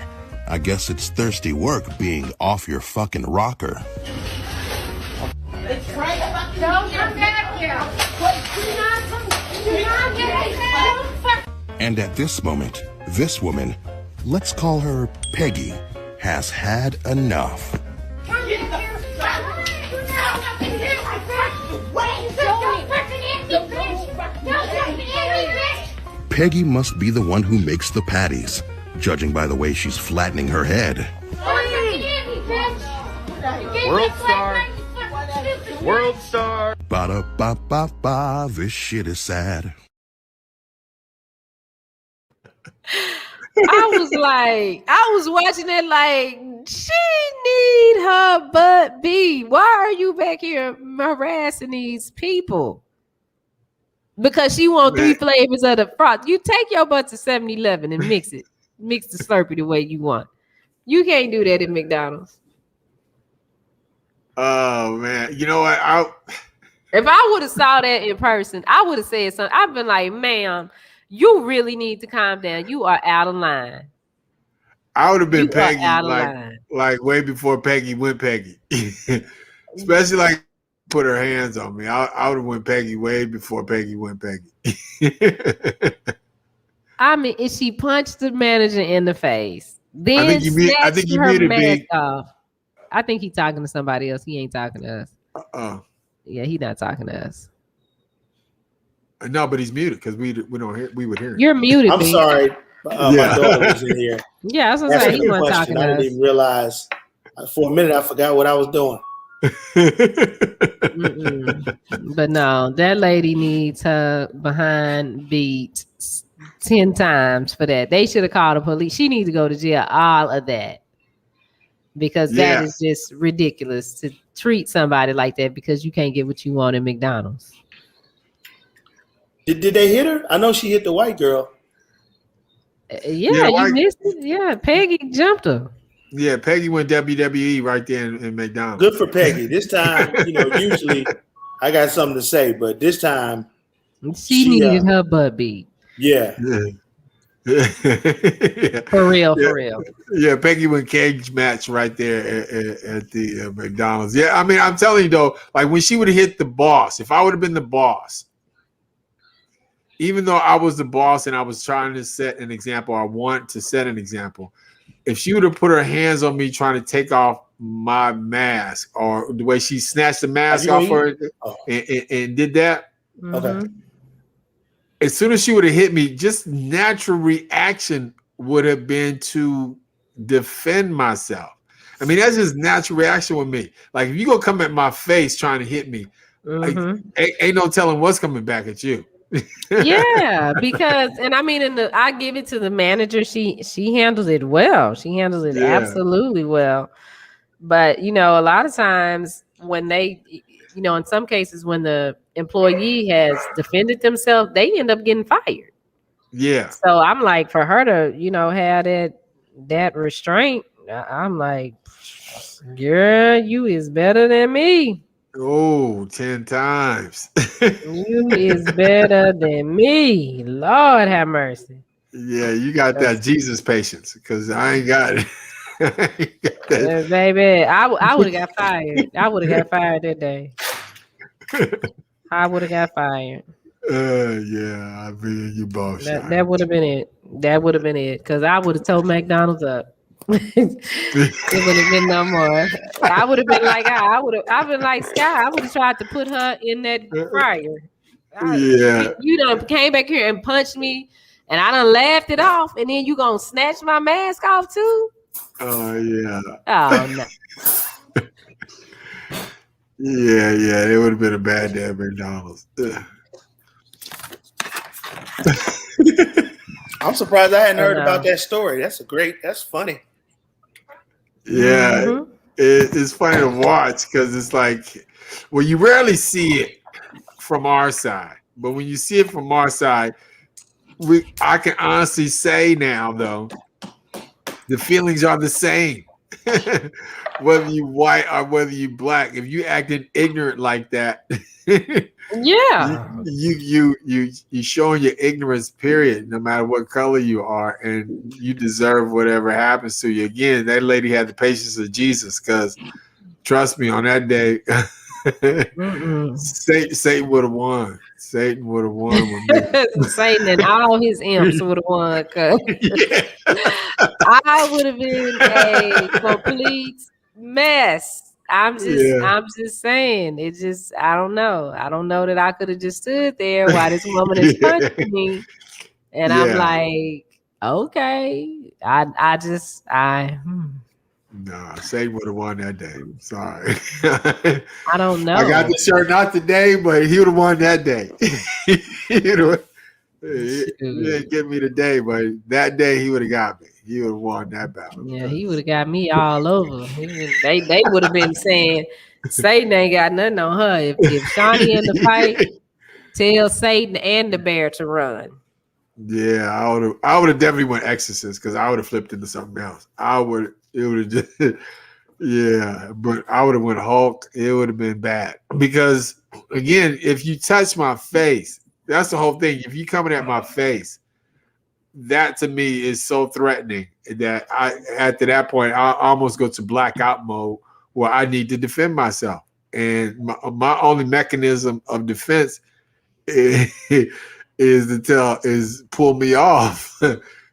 I guess it's thirsty work being off your fucking rocker. It's right about don't come back here. Do not get back. And at this moment, this woman, let's call her Peggy, has had enough. Peggy must be the one who makes the patties, judging by the way she's flattening her head. World star. World star. Ba-da-ba-ba-ba, this shit is sad. I was watching it like, she need her butt beat. Why are you back here harassing these people? Because she want 3 flavors of the froth. You take your butt to 7-Eleven and mix it. Mix the Slurpee the way you want. You can't do that at McDonald's. Oh man, you know what? If I would have saw that in person, I would have said something. I've been like, ma'am, you really need to calm down. You are out of line. I would have been You Peggy are out of line. like way before Peggy went Peggy. Especially like put her hands on me. I would have went Peggy way before Peggy went Peggy. I mean, if she punched the manager in the face, then I think you muted Bink. off. I think he's talking to somebody else. He ain't talking to us. Yeah, he's not talking to us. No, but he's muted because we don't hear. We would hear him. You're muted. I'm Bink. sorry. My daughter was in here. Yeah, I was gonna say he wasn't talking to I us. didn't even realize. For a minute, I forgot what I was doing. But no, that lady needs her behind beat 10 times for that. They should have called the police. She needs to go to jail. All of that. Because that is just ridiculous to treat somebody like that because you can't get what you want in McDonald's. Did they hit her? I know she hit the white girl. You missed it. Yeah, Peggy jumped her. Yeah, Peggy went WWE right there in McDonald's. Good for Peggy. This time, usually I got something to say, but this time she needed her butt beat. Yeah. For real. Yeah, Peggy went cage match right there at the McDonald's. Yeah, I mean, I'm telling you though, like when she would have hit the boss, if I would have been the boss, even though I was the boss and I was trying to set an example, I want to set an example. If she would have put her hands on me trying to take off my mask, or the way she snatched the mask off her and did that, okay. As soon as she would have hit me, just natural reaction would have been to defend myself. I mean, that's just natural reaction with me. Like if you gonna come at my face trying to hit me, ain't no telling what's coming back at you. Yeah, because I mean, I give it to the manager. She handles it well. She handles it absolutely well. But a lot of times when they, in some cases when the employee has defended themselves, they end up getting fired. Yeah. So I'm like, for her to, have that restraint, I'm like, girl, you is better than me. Oh, 10 times. You is better than me. Lord have mercy. Yeah, you got that Jesus patience because I ain't got it. I ain't got that. Baby, I would have got fired. I would have got fired that day. I would have got fired. Yeah, I mean, you both shot. That would have been it. That would have been it. Because I would have told McDonald's up. It would have been no more. I would have been like, I've been like Sky. I would have tried to put her in that fryer. Yeah. You done came back here and punched me, and I done laughed it off, and then you gonna snatch my mask off too? Oh yeah. Oh no. Yeah, it would have been a bad day at McDonald's. I'm surprised I hadn't heard about that story. That's funny. Yeah, Mm-hmm. It's funny to watch because it's like, well, you rarely see it from our side, but when you see it from our side, I can honestly say now though, the feelings are the same. Whether you white or whether you black, if you acting ignorant like that, yeah, you showing your ignorance. Period. No matter what color you are, and you deserve whatever happens to you. Again, that lady had the patience of Jesus, because trust me, on that day, Satan would have won. Satan would have won with me. Satan and all his imps would have won. Yeah. I would have been a complete mess. I'm just saying. It just, I don't know. I don't know that I could have just stood there while this woman is punching me, and I'm like, okay. No, Satan would have won that day. Sorry. I don't know. I got the shirt not today, but he would have won that day. He didn't get me today, but that day he would have got me. He would have won that battle. Yeah, he would have got me all over. They would have been saying Satan ain't got nothing on her. If Shawnee in the fight, tell Satan and the bear to run. Yeah, I would have definitely went Exorcist, because I would have flipped into something else. It would have just yeah, but I would have went Hulk. It would have been bad, because again, if you touch my face, that's the whole thing. If you coming at my face, that to me is so threatening that after that point, I almost go to blackout mode where I need to defend myself. And my only mechanism of defense is pull me off,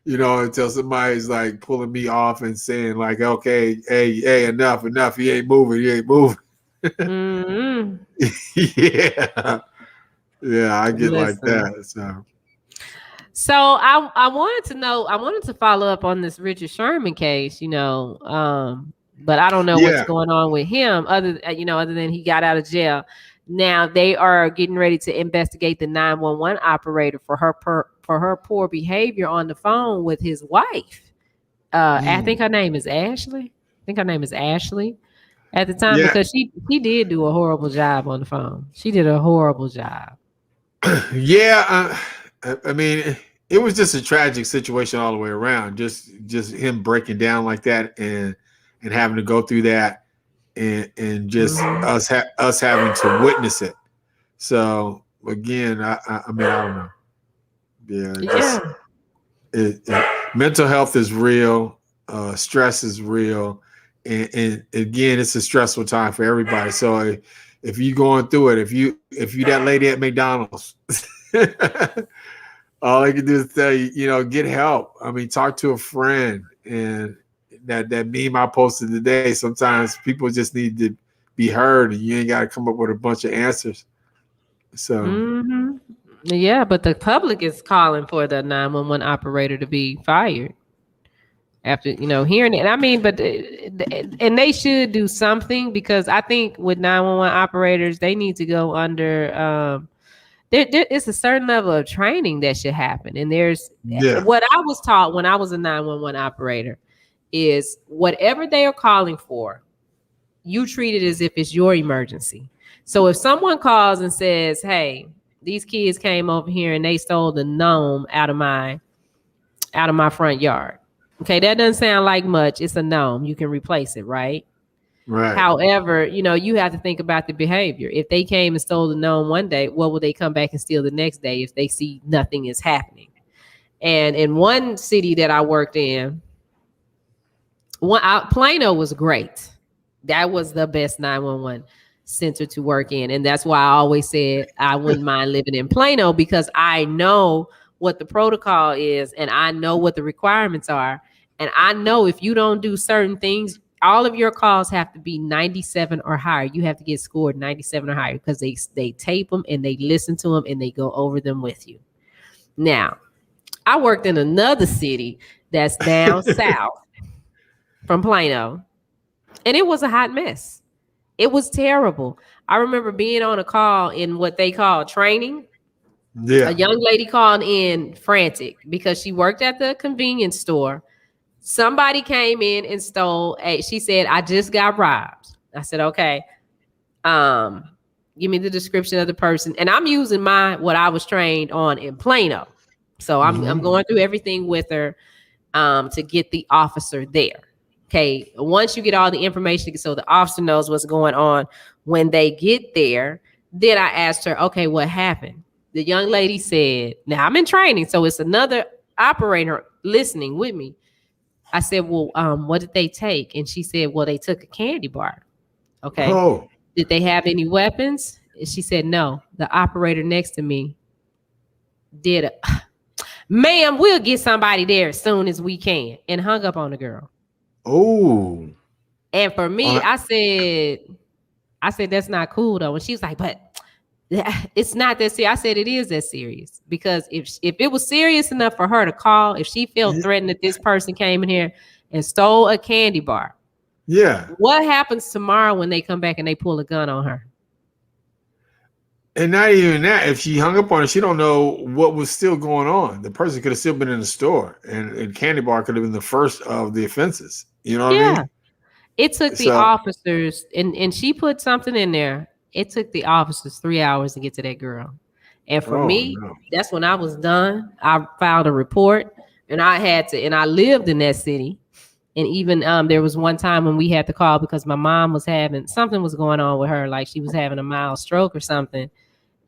until somebody's like pulling me off and saying like, okay, hey, enough, he ain't moving. Mm-hmm. Yeah, I get like that. So I wanted to follow up on this Richard Sherman case, but I don't know what's going on with him other than he got out of jail. Now they are getting ready to investigate the 911 operator for her poor behavior on the phone with his wife. I think her name is Ashley. At the time, because she did do a horrible job on the phone. She did a horrible job. Yeah, I mean, it was just a tragic situation all the way around. Just him breaking down like that and having to go through that, and just us having to witness it. So again, I mean, I don't know. Yeah, mental health is real. Stress is real, and again, it's a stressful time for everybody. So if you're going through it, if you that lady at McDonald's, all I can do is tell you, get help. I mean, talk to a friend. And that meme I posted today, sometimes people just need to be heard, and you ain't got to come up with a bunch of answers. So yeah, but the public is calling for the 911 operator to be fired after hearing it. I mean, but and they should do something, because I think with 911 operators, they need to go under there is a certain level of training that should happen. And there's what I was taught when I was a 911 operator is whatever they are calling for, you treat it as if it's your emergency. So if someone calls and says, hey, these kids came over here and they stole the gnome out of my front yard. Okay, that doesn't sound like much. It's a gnome. You can replace it, right? Right. However, you have to think about the behavior. If they came and stole the gnome one day, what will they come back and steal the next day if they see nothing is happening? And in one city that I worked in, Plano was great. That was the best 911 center to work in. And that's why I always said I wouldn't mind living in Plano, because I know what the protocol is and I know what the requirements are. And I know if you don't do certain things, all of your calls have to be 97 or higher. You have to get scored 97 or higher, because they tape them and they listen to them and they go over them with you. Now, I worked in another city that's down south from Plano, and it was a hot mess. It was terrible. I remember being on a call in what they call training. Yeah. A young lady called in frantic because she worked at the convenience store. Somebody came in and stole. She said, I just got robbed. I said, okay. Give me the description of the person. And I'm using what I was trained on in Plano. So I'm going through everything with her to get the officer there. Okay. Once you get all the information, so the officer knows what's going on, when they get there, then I asked her, okay, what happened? The young lady said, now I'm in training, so it's another operator listening with me. I said, well, what did they take? And she said, well, they took a candy bar. Okay. Oh. Did they have any weapons? And she said, no. The operator next to me did ma'am, we'll get somebody there as soon as we can, and hung up on the girl. Oh. And for me, I said, that's not cool though. And she was like, but it's not that serious. I said, it is that serious, because if it was serious enough for her to call, if she felt threatened that this person came in here and stole a candy bar, yeah, what happens tomorrow when they come back and they pull a gun on her? And not even that. If she hung up on her, she don't know what was still going on. The person could have still been in the store, and candy bar could have been the first of the offenses. You know what I mean? It took the officers, and she put something in there. It took the officers 3 hours to get to that girl. And for me, that's when I was done. I filed a report, and I lived in that city. And even there was one time when we had to call because my mom was something was going on with her, like she was having a mild stroke or something.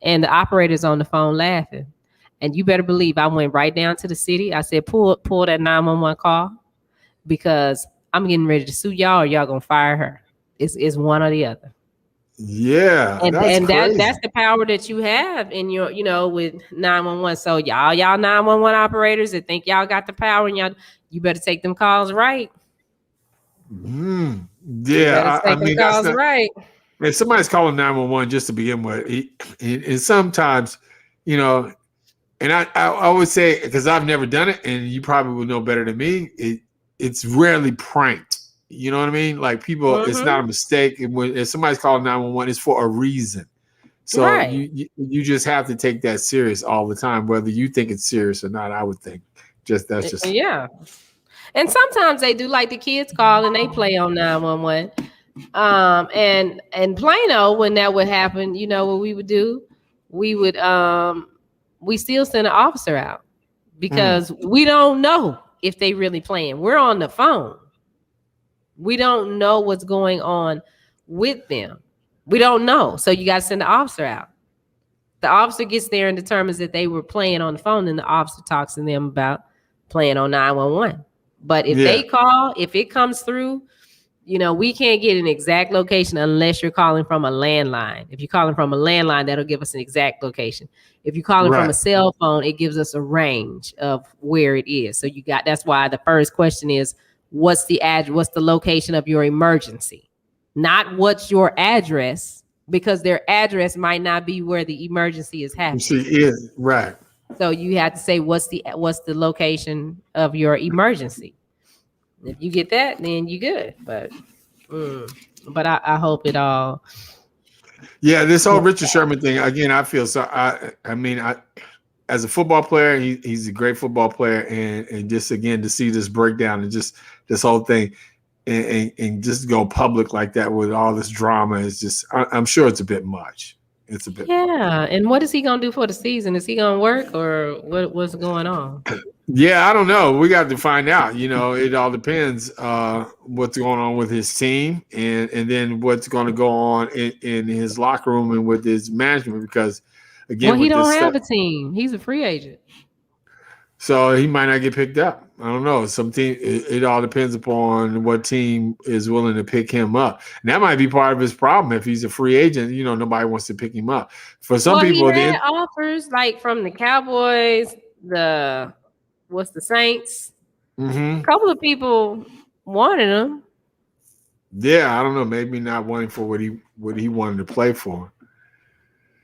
And the operator's on the phone laughing. And you better believe I went right down to the city. I said, pull that 911 call, because I'm getting ready to sue y'all, or y'all gonna fire her. It's one or the other. Yeah, and that's the power that you have in your, with 911. So y'all 911 operators that think y'all got the power, and you better take them calls right. Yeah, I mean, calls right. If somebody's calling 911 just to begin with, and sometimes, and I always say, because I've never done it, and you probably will know better than me, it's rarely pranked. You know what I mean? Like people, it's not a mistake. If somebody's calling 911, it's for a reason. So you just have to take that serious all the time, whether you think it's serious or not. I would think yeah. And sometimes they do, like the kids call and they play on 911. And Plano, when that would happen, what we would do? We would we still send an officer out, because we don't know if they really playing. We're on the phone. We don't know what's going on with them. We don't know. So you got to send the officer out. The officer gets there and determines that they were playing on the phone, and the officer talks to them about playing on 911. But if they call, if it comes through, we can't get an exact location unless you're calling from a landline. If you're calling from a landline, that'll give us an exact location. If you're calling from a cell phone, it gives us a range of where it is. So that's why the first question is, what's the location of your emergency? Not what's your address, because their address might not be where the emergency is happening. She is right. So you have to say, what's the location of your emergency? If you get that, then you good. But I hope it all. Yeah, this whole Richard Sherman thing, again, I feel so. I mean, as a football player, he's a great football player, and just again to see this breakdown and just this whole thing, and just go public like that with all this drama is just. I'm sure it's a bit much. It's a bit. Yeah, and what is he gonna do for the season? Is he gonna work or what's going on? Yeah, I don't know. We got to find out. You know, it all depends what's going on with his team and then what's going to go on in his locker room and with his management. Because again, he don't have a team. He's a free agent, so he might not get picked up. I don't know. Some team. It all depends upon what team is willing to pick him up. And that might be part of his problem. If he's a free agent, you know, nobody wants to pick him up. For some people, he had offers like from the Cowboys, the Saints. Mm-hmm. A couple of people wanted him. Yeah, I don't know. Maybe not wanting for what he wanted to play for.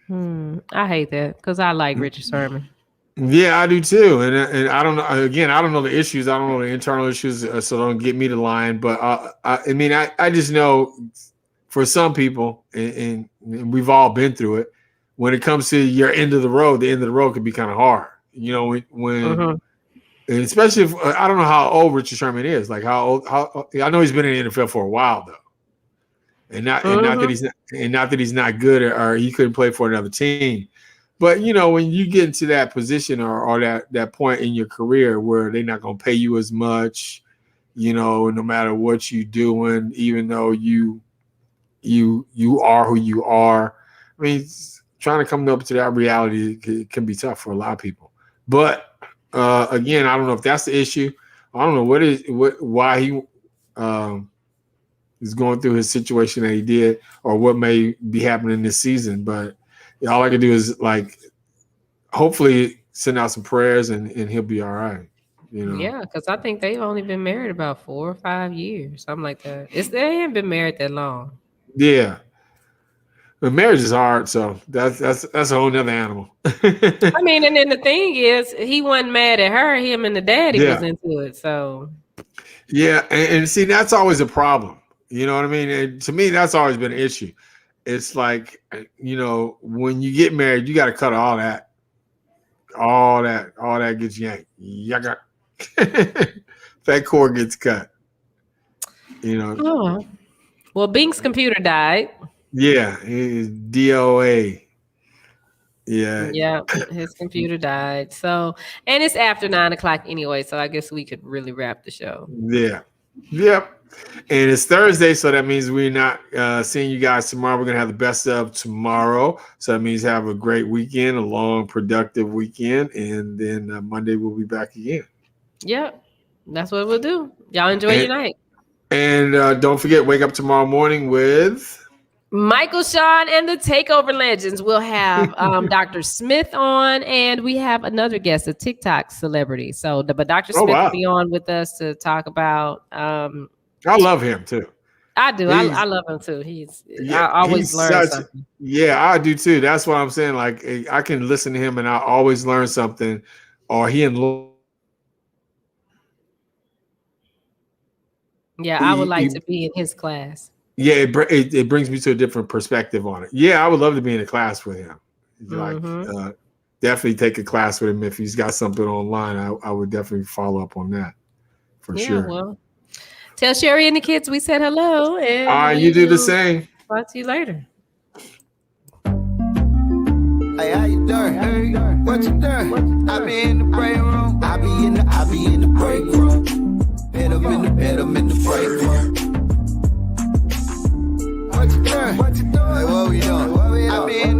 I hate that because I like Richard Sherman. Yeah, I do too, and I don't know. Again, I don't know the issues. I don't know the internal issues, so don't get me to line. But I mean, I just know for some people, and we've all been through it. When it comes to your end of the road, the end of the road can be kind of hard. You know, when and especially if I don't know how old Richard Sherman is. Like how I know he's been in the NFL for a while though, and not that he's not good or he couldn't play for another team. But, you know, when you get into that position or that point in your career where they're not going to pay you as much, you know, no matter what you're doing, even though you are who you are. I mean, trying to come up to that reality can be tough for a lot of people. But, again, I don't know if that's the issue. I don't know why he is going through his situation that he did or what may be happening this season. But all I can do is like, hopefully send out some prayers and he'll be all right. You know? Yeah, because I think they've only been married about 4 or 5 years, something like that. They haven't been married that long. Yeah, but marriage is hard, so that's a whole nother animal. I mean, and then the thing is, he wasn't mad at her. Him and the daddy was into it. So yeah, and see, that's always a problem. You know what I mean? And to me, that's always been an issue. It's like, you know, when you get married, you got to cut all that. All that gets yanked. That cord gets cut. You know. Oh. Well, Bink's computer died. Yeah, his DOA. Yeah. Yeah, his computer died. So, and it's after 9:00 anyway. So I guess we could really wrap the show. Yeah. Yep. And it's Thursday, so that means we're not seeing you guys tomorrow. We're going to have the best of tomorrow. So that means have a great weekend, a long, productive weekend. And then Monday we'll be back again. Yep. That's what we'll do. Y'all enjoy your night. And don't forget, wake up tomorrow morning with Michael Sean and the Takeover Legends. We'll have Dr. Smith on, and we have another guest, a TikTok celebrity. So, but Dr. Smith will be on with us to talk about. I love him too. I do. I love him too. I always learn something. Yeah, I do too. That's what I'm saying. Like I can listen to him and I always learn something. Or I would like to be in his class. Yeah, it brings me to a different perspective on it. Yeah, I would love to be in a class with him. Like, definitely take a class with him if he's got something online. I would definitely follow up on that for sure. Well, tell Sherry and the kids we said hello. And all right, you do the same. Talk to you later. Hey, how you doing? Hey, what you doing? I be in the break room. I be in the break room. Bed up in the break room. What you doing? Hey, what we doing? I be in